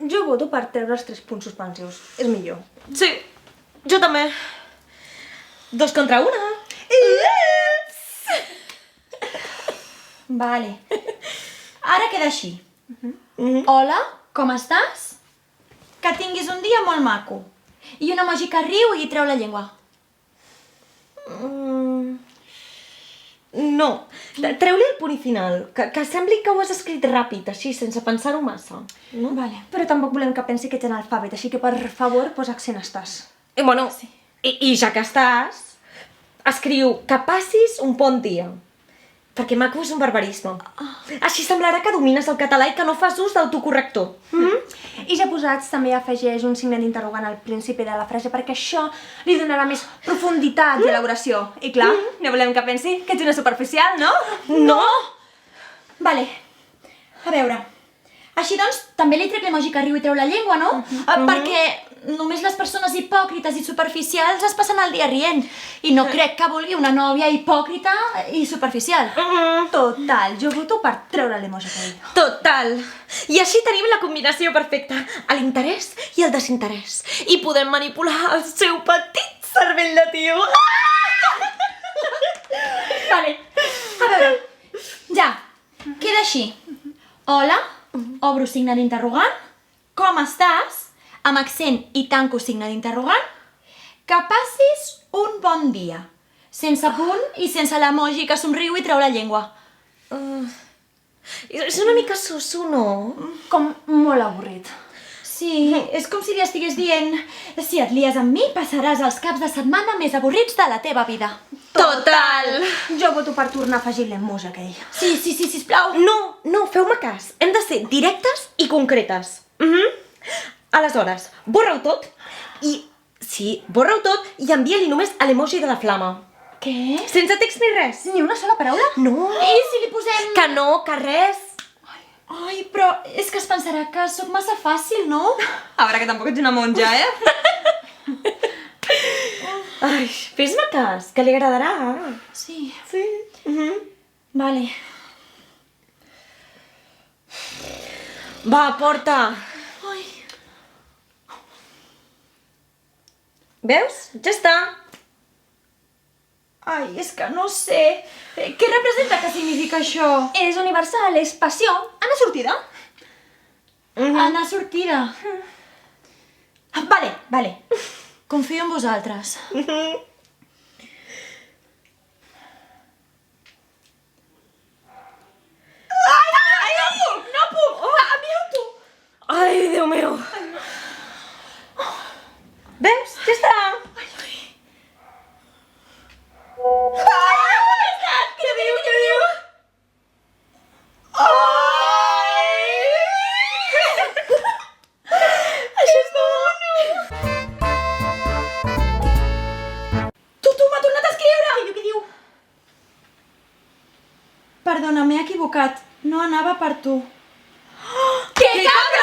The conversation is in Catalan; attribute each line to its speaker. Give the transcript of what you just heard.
Speaker 1: Jo voto per treure els 3 punts suspensius. És millor.
Speaker 2: Sí, jo també. 2 contra 1.
Speaker 3: Vale. Ara queda així. Hola, com estàs? Que tinguis un dia molt maco. I un emoji que riu i treu la llengua.
Speaker 2: No, treu-li el punt final, que sembli que ho has escrit ràpid, així, sense pensar-ho massa. No?
Speaker 3: Vale.
Speaker 1: Però tampoc volem que pensi que ets analfabet, així que per favor posa accent estàs.
Speaker 2: I bueno, i ja que estàs, escriu que passis un bon dia. Perquè maco és un barbarisme. Així semblarà que domines el català i que no fas ús d'autocorrector.
Speaker 1: I ja posats també afegeix un signe d'interrogant al principi de la frase perquè això li donarà més profunditat i elaboració. I clar, no volem que pensi que ets una superficial, no?
Speaker 2: No!
Speaker 3: Vale. A veure. Així doncs, també li trec l'emoji que riu i treu la llengua, no? Perquè només les persones hipòcrites i superficials es passen el dia rient. I no crec que vulgui una nòvia hipòcrita i superficial.
Speaker 1: Total, jo voto per treure l'emoji que riu.
Speaker 2: Total. I així tenim la combinació perfecta, l'interès i el desinterès. I podem manipular el seu petit cervell de tio.
Speaker 3: Vale. A veure. Ja. Queda així. Hola. Obro signe d'interrogant. Com estàs? Amb accent i tanco signe d'interrogant. Que passis un bon dia. Sense punt i sense l'emoji que somriu i treu la llengua.
Speaker 2: És una mica soso, no?
Speaker 1: Com molt avorrit.
Speaker 3: Sí, és com si li estigués dient si et lies amb mi passaràs els caps de setmana més avorrits de la teva vida.
Speaker 2: Total!
Speaker 1: Jo voto per tornar a afegir l'emoji aquell.
Speaker 3: Sí, sisplau.
Speaker 2: No, feu-me cas. Hem de ser directes i concretes. Aleshores, borra-ho tot i... Sí, borra-ho tot i envia-li només l'emoji de la flama.
Speaker 3: Què?
Speaker 2: Sense text ni res.
Speaker 1: Ni una sola paraula?
Speaker 2: No.
Speaker 3: I si li posem...
Speaker 2: Que no, que res.
Speaker 3: Ai, però és que es pensarà que sóc massa fàcil, no?
Speaker 1: A veure, que tampoc ets una monja,
Speaker 2: Ai, fes-me cas, que li agradarà.
Speaker 3: Sí.
Speaker 2: Sí.
Speaker 3: Vale.
Speaker 2: Va, porta.
Speaker 3: Ai.
Speaker 2: Veus? Ja està.
Speaker 3: Ai, és que no sé. Què representa, què significa això?
Speaker 1: És universal, és passió. Ana sortida.
Speaker 3: Anar a sortida. Vale. Confio en vosaltres.
Speaker 2: No puc! Envia-ho tu! Ai, Déu meu! Veus? Ja està! Què diu? Això és mono!
Speaker 3: Tu, m'ha tornat a escriure! Què diu? Perdona, m'he equivocat. No anava per tu.
Speaker 2: Que cabra!